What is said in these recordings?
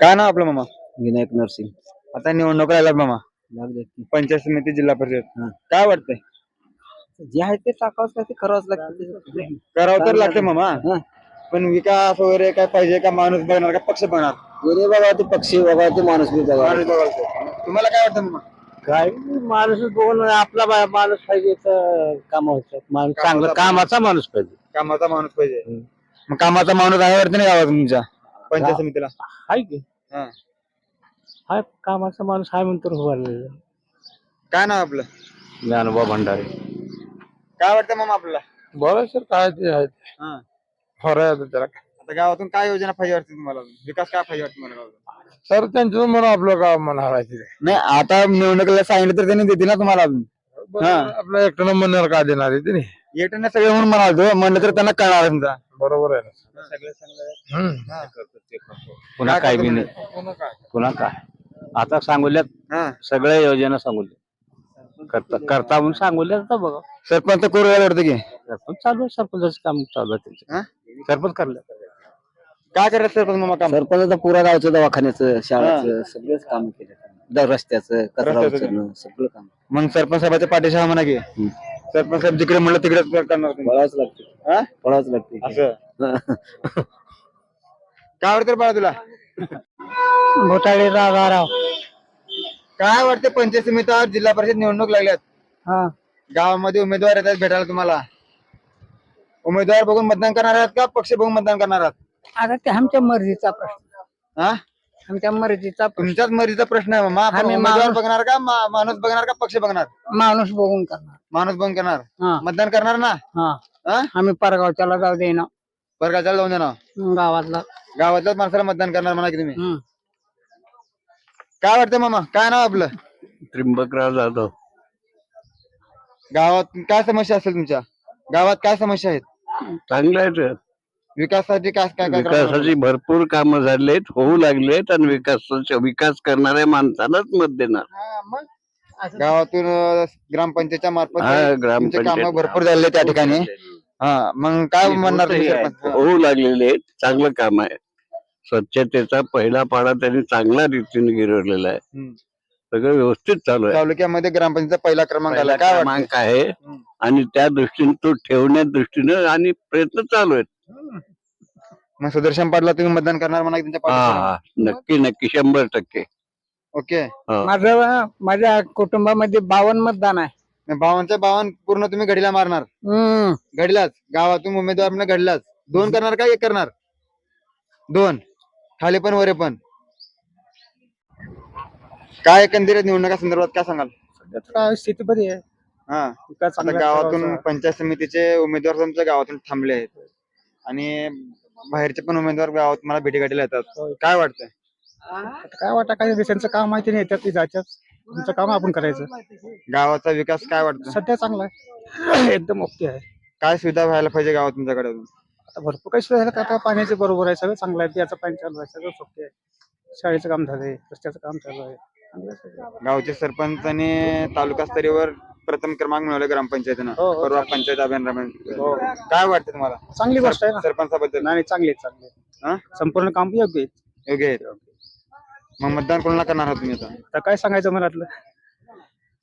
काय नाव आपलं मामा? विनायक नरसिंग. आता निवडणूक लागल्यात मामा, पंचायत समिती, जिल्हा परिषद. काय वाटतंय? जे आहे ते टाकावंच लागते, करावंच लागते. करावं तर लागते मामा, पण विकास वगैरे काय पाहिजे का? माणूस बघणार का पक्ष बघणार? दोन्ही बघा, ते पक्षी बघा, ते माणूस बी बघा. माणूस बघायचं. तुम्हाला काय वाटतं मामा? काय माणूस बघून आपला माणूस पाहिजे तर काम होतं. माणूस चांगला कामाचा माणूस पाहिजे. कामाचा माणूस पाहिजे. मग कामाचा माणूस आहे वाटतं नाही गावात तुमच्या पंचायत समितीला? आहे की हा कामाचा माणूस आहे म्हणतो उभारलेलं. काय नाव आपलं? ज्ञानोबा भंडारे. काय वाटतं मामा आपल्याला? बरं सर, काय ते आहे त्याला. आता गावातून काय योजना पाहिजे वाटते तुम्हाला? विकास काय पाहिजे वाटतं मला गावातून? सर त्यांचं म्हणून आपलं गाव म्हणायचं नाही, आता निवडणुकीला सांगितलं तर त्यांनी देतील ना तुम्हाला अजून. आपल्या एकट्यानं म्हणणार का देणार आहे ते नाही. येताना सगळे म्हणून म्हणाल म्हणलं तर त्यांना कळणार समजा. बरोबर आहे ना. पुन्हा काय बी नाही. पुन्हा काय आता सांगूल्यात सगळ्या योजना सांगूल्या करता म्हणून सांगूल्यात. आता बघा सरपंच करू वाटतं की सरपंच चालू आहे. सरपंचाचं काम चालू आहे त्यांचं. सरपंच करलं काय करायचं सरपंच मामा काम? सरपंच आता पुरा गावचं दवाखान्याचं, शाळेचं सगळंच काम केलं. रस्त्याचं, कचरा उचलणं, सगळं काम. मग सरपंच साहेबाच्या पाठीशी हा म्हणा की सरपंच साहेब जिकडे म्हणलं तिकडेच करणार तुम्ही. पळावंच लागते. पळावंच लागते असं काय वाटतं बाळा तुला? घोटाळे राजाराव. काय वाटतं पंचायत समिती, जिल्हा परिषद निवडणूक लागल्यात, गावामध्ये उमेदवार येतात भेटायला तुम्हाला, उमेदवार बघून मतदान करणार आहात का पक्ष बघून मतदान करणार आहात? आता ते आमच्या मर्जीचा प्रश्न. आमच्या मर्जीचा प्रश्न. तुमच्याच मर्जीचा प्रश्न आहे मामा. आपण उमेदवार बघणार का माणूस बघणार का पक्ष बघणार? माणूस बघून करणार. माणूस बघून करणार. मतदान करणार ना? आम्ही परगावच्याला जाऊ दे ना. वर्गाच्या जाऊन देणार. गावातल्याच माणसाला मतदान करणार म्हणा की तुम्ही. काय वाटतं मामा? काय नाव आपलं? त्रिंबकराव जाधव. गावात काय समस्या असेल तुमच्या गावात? काय समस्या आहेत? चांगलं आहे. विकासासाठी काय काय काय विकासाची भरपूर कामं झालेत, होऊ लागलेत, आणि विकास करणाऱ्या माणसालाच मत देणार. गावातून ग्रामपंचायतच्या मार्फत ग्रामपंचायत काम भरपूर झाले त्या ठिकाणी. मग काय म्हणणार तुम्ही सरपंच? होऊ लागलेले चांगलं काम आहे. स्वच्छतेचा पहिला पाडा त्यांनी चांगल्या रीतीने गिरवलेला आहे. सगळं व्यवस्थित चालू आहे. तालुक्यामध्ये ग्रामपंचायतचा पहिला क्रमांक आला. काय क्रमांक आहे, आणि त्या दृष्टीने तो ठेवण्या दृष्टीने आणि प्रयत्न चालू आहेत. मग सुदर्शन पाटला तुम्ही मतदान करणार म्हणा त्यांच्या पाठीशी? नक्की नक्की 100%. ओके. माझ्या कुटुंबामध्ये 52 मतदान आहे. 52 पूर्ण तुम्ही घडीला मारणार? घडीलाच गावातून उमेदवार म्हणजे घडलाच. 2 करणार का 1 करणार? 2 खाली पण वरे पण. काय एकंदरीत निवडणुका संदर्भात काय सांगाल? काय स्थिती बरी आहे. आता गावातून पंचायत समितीचे उमेदवार तुमच्या गावातून थांबले आहेत, आणि बाहेरचे पण उमेदवार गावात मला भेटीगाठीला येतात. काय वाटतंय? काय वाटतं, काय त्यांचं काम माहिती नाही, येतात जायचं, तुमचं काम आपण करायचं. गावाचा विकास काय वाटतं? सध्या चांगला आहे, एकदम ओके आहे. काय सुविधा व्हायला पाहिजे गावात तुमच्याकडे? आता भरपूर काही सुविधा झालं. काय पाण्याचे बरोबर आहे, सगळं चांगलं आहे. त्याचं पाणी चालू आहे, सगळं ओके आहे. शाळेचं काम झालंय, रस्त्याचं काम चालू आहे. गावचे सरपंच आणि तालुका स्तरीवर प्रथम क्रमांक मिळवला ग्रामपंचायतीनं परवा पंचायत अभियान राबवून. काय वाटतं तुम्हाला? चांगली गोष्ट आहे ना सरपंचाबद्दल? नाही, चांगली संपूर्ण काम योग्य आहे. मग मतदान कोणाला करणार आहात तुम्ही आता? काय सांगायचं मनातलं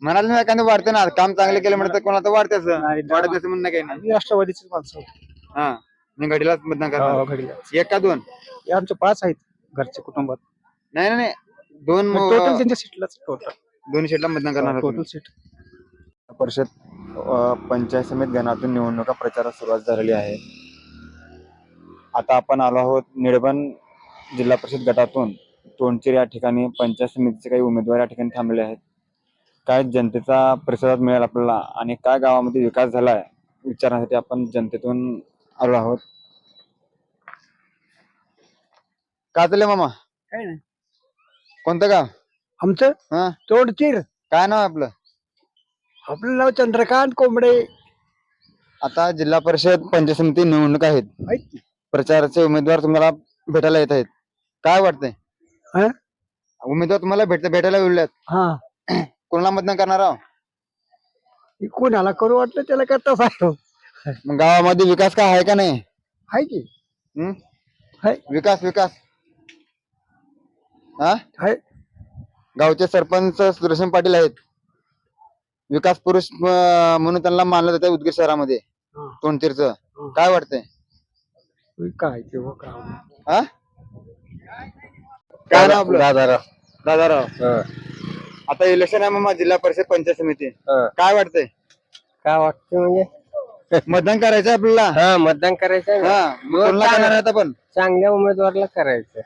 मनातलं एखादं वाढतं ना, काम चांगलं केलं म्हणतात कोणाला वाढतेच वाढत म्हणणं काही नाही. राष्ट्रवादीची माणसं मी घडीलाच मतदान करणार. 1 का 2? आमचे 5 आहेत घरच्या कुटुंबात. नाही 2 टोटल त्यांच्या सीटलाच. दोन्ही सीटला मतदान करणार. Total seat. परिषद पंचायत समिती गणातून निवडणुका प्रचारास सुरुवात झालेली आहे. आता आपण आलो आहोत निळबन जिल्हा परिषद गटातून तोंडचेर या ठिकाणी. पंचायत समितीचे काही उमेदवार या ठिकाणी थांबले आहेत. काय जनतेचा प्रतिसाद मिळेल आपल्याला आणि काय गावामध्ये विकास झालाय विचारण्यासाठी आपण जनतेतून आलो आहोत. काय चाललंय मामा? काय नाही. कोणतं गाव आमचं? तोंडचीर. काय नाव आपलं? आपलं नाव चंद्रकांत कोंबडे. आता जिल्हा परिषद पंचायत समिती निवडणूक आहेत. प्रचाराचे उमेदवार तुम्हाला भेटायला येत आहेत. काय वाटतंय? उमेदवार तुम्हाला भेटायला येऊल्यात. कोणाला मतदान करणार आहोत? कोणाला करू वाटलं त्याला करताच आहे. मग गावामध्ये विकास काय आहे का नाही? आहे की विकास हा आहे. गावचे सरपंच सुदर्शन पाटील आहेत. विकास पुरुष म्हणून त्यांना मानलं जातं उदगीर शहरामध्ये. हा. तोंडतीरचं हा. काय वाटतंय? काय ते हो काय हा काय नाव आपलं? दादाराव. आता इलेक्शन आहे मग जिल्हा परिषद पंचायत समिती. काय वाटतंय? काय वाटतं म्हणजे मतदान करायचं आपल्याला. हा मतदान करायचं हा मग कोणाला करणार आहेत आपण? चांगल्या उमेदवाराला करायचं.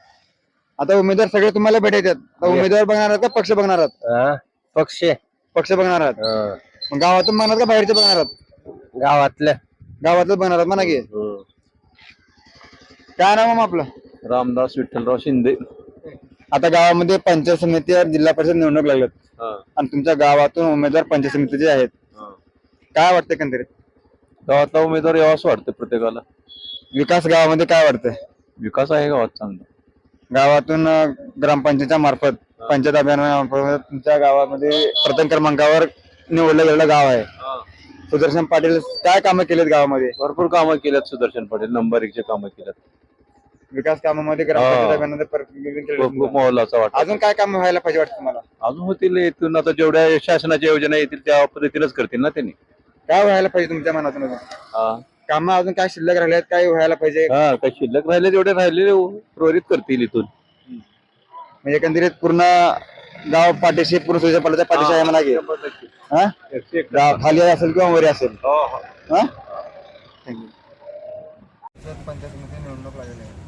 आता उमेदवार सगळे तुम्हाला भेटायचे. उमेदवार बघणार आहात का पक्ष बघणार आहात? पक्ष पक्ष बघणार आहात. मग गावातून बघणार का बाहेरचे बघणार आहात? गावातलं. गावातलं बघणार आहात म्हणा की. काय नाव मग आपलं? रामदास विठ्ठलराव शिंदे. आता गावामध्ये पंचायत समिती और जिल्हा परिषद निवडणूक लागल्यात आणि तुमच्या गावातून उमेदवार पंचायत समितीचे आहेत. काय वाटतं एकंदरीत? गावातला उमेदवार यावाच वाटतं प्रत्येकाला. विकास गावामध्ये काय वाटतं? विकास आहे गावात चांगला. गावातून ग्रामपंचायतच्या मार्फत पंचायत अभियानामार्फत तुमच्या गावामध्ये प्रथम क्रमांकावर निवडलं गेलेलं गाव आहे. सुदर्शन पाटील काय कामं केलेत गावामध्ये? भरपूर कामं केल्यात सुदर्शन पाटील. नंबर 1चे कामं केल्यात. विकास कामामध्ये ग्रामपंचायत अभियानामध्ये प्रतिनिधित्व केलं खूप तुम्हाला. मोलाचा वाटतं. अजून काय काम व्हायला पाहिजे वाटतं तुम्हाला? अजून होतील इथून आता जेवढ्या शासनाच्या योजना येतील त्या पद्धतीनेच करतील ना त्यांनी. काय व्हायला पाहिजे तुमच्या मनातून अजून? हा कामं अजून काय शिल्लक राहिले आहेत? काय व्हायला पाहिजे? हा काही शिल्लक राहिले तेवढे राहिलेले त्वरित करतील इथून. म्हणजे एकंदरीत पूर्ण गाव पाठीशी पूर्ण सुजय पाटलाच्या पाठीशी आहे म्हणा की. हा? गाव खाली असेल किंवा वरी असेल. हा? थँक्यू. पंचायत समिती निवडणूक लागलेली आहे.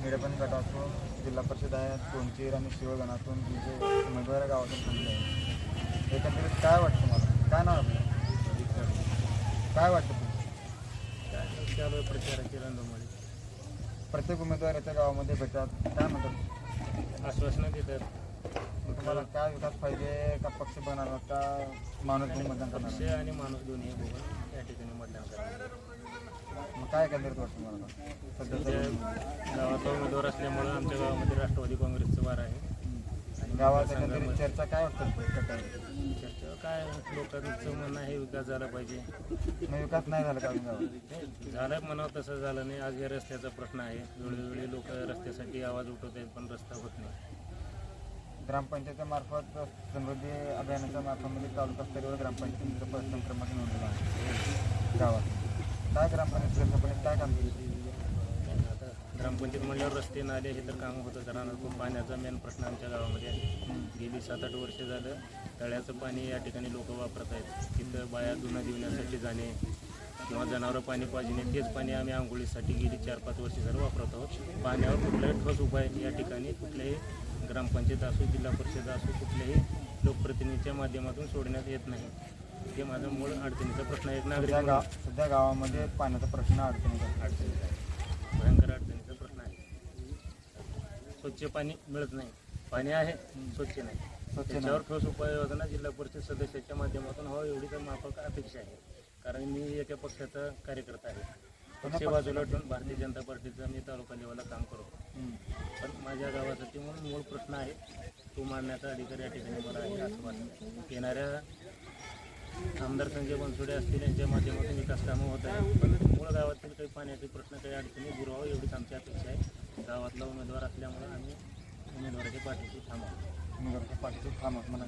निळेपण गटातून जिल्हा परिषद आहे. तोंडचीर आणि शिवगणातून तुमचे उमेदवार गावातून थांबले आहे. एकंदरीत काय वाटतं मला? काय नाव आपलं? काय वाटतं तुम्ही? प्रचाराची रणधुमाळी. प्रत्येक उमेदवार याच्या गावामध्ये भेटतात. काय म्हणतात? आश्वासनं देतात. मग तुम्हाला काय विकास पाहिजे का पक्ष बनणार का माणूस म्हणून मतदान पक्ष करणार? आणि माणूस दोन्ही बघून या ठिकाणी मतदान करतात. मग काय एकंदरीत वाटतं मला सध्या गावाचा उमेदवार असल्यामुळं आमच्या गावामध्ये राष्ट्रवादी काँग्रेसचं वार आहे. आणि गावात एकंदरीत चर्चा काय वाटतं? चर्चा काय लोकांचं म्हणणं आहे विकास झाला पाहिजे. मग विकास नाही झाला का अजून गावात? झालं म्हणावं तसं झालं नाही. आज या रस्त्याचा प्रश्न आहे. वेळोवेळी लोक रस्त्यासाठी आवाज उठवत आहेत पण रस्ता होत नाही. ग्रामपंचायतीच्या मार्फत समृद्धी अभियानाच्या मार्फतमध्ये तालुका स्तरावर ग्रामपंचायतीचा प्रथम क्रमांक नोंदवला आहे गावात. काय ग्रामपंचायत काय काम केलं? आता ग्रामपंचायत म्हणल्यावर रस्ते नाले हे तर काम होतं. राहणार खूप पाण्याचा मेन प्रश्न आमच्या गावामध्ये आहे. गेली 7-8 वर्ष झालं तळ्याचं पाणी या ठिकाणी लोक वापरत आहेत. तिथं बाया धुणं धुण्यासाठी जाणे किंवा जनावरं पाणी पाजणे तेच पाणी आम्ही आंघोळीसाठी गेली 4-5 वर्ष झालं वापरत आहोत. पाण्यावर कुठलाही ठोस उपाय या ठिकाणी कुठल्याही ग्रामपंचायत असो जिल्हा परिषद असो कुठल्याही लोकप्रतिनिधीच्या माध्यमातून सोडण्यात येत नाही. हे माझा मूळ अडचणीचा प्रश्न आहे. एक नागरिक सध्या गावामध्ये पाण्याचा प्रश्न अडचणीचा आहे. भयंकर अडचणीचा प्रश्न आहे. स्वच्छ पाणी मिळत नाही. पाणी आहे स्वच्छ नाही. त्याच्यावर ठोस उपाययोजना जिल्हा परिषद सदस्याच्या माध्यमातून व्हावं एवढी तर माफक अपेक्षा आहे. कारण मी एका पक्षाचा कार्यकर्ता आहे. पक्ष बाजूला ठेवून भारतीय जनता पार्टीचा मी तालुका लेवलला काम करतो. पण माझ्या गावासाठी म्हणून मूळ प्रश्न आहे तो मांडण्याचा अधिकार या ठिकाणी मला आहे असं वाटतं. येणाऱ्या आमदार संजय बनसोडे असतील यांच्या माध्यमातून विकास कामं होत आहे. पण मूळ गावातील काही पाण्याचे प्रश्न काही अडचणी दूर व्हावं एवढीच आमची अपेक्षा आहे. गावातला उमेदवार असल्यामुळे आम्ही उमेदवाराच्या पाठीशी थांबावं. पाठीशी थांबत म्हणा.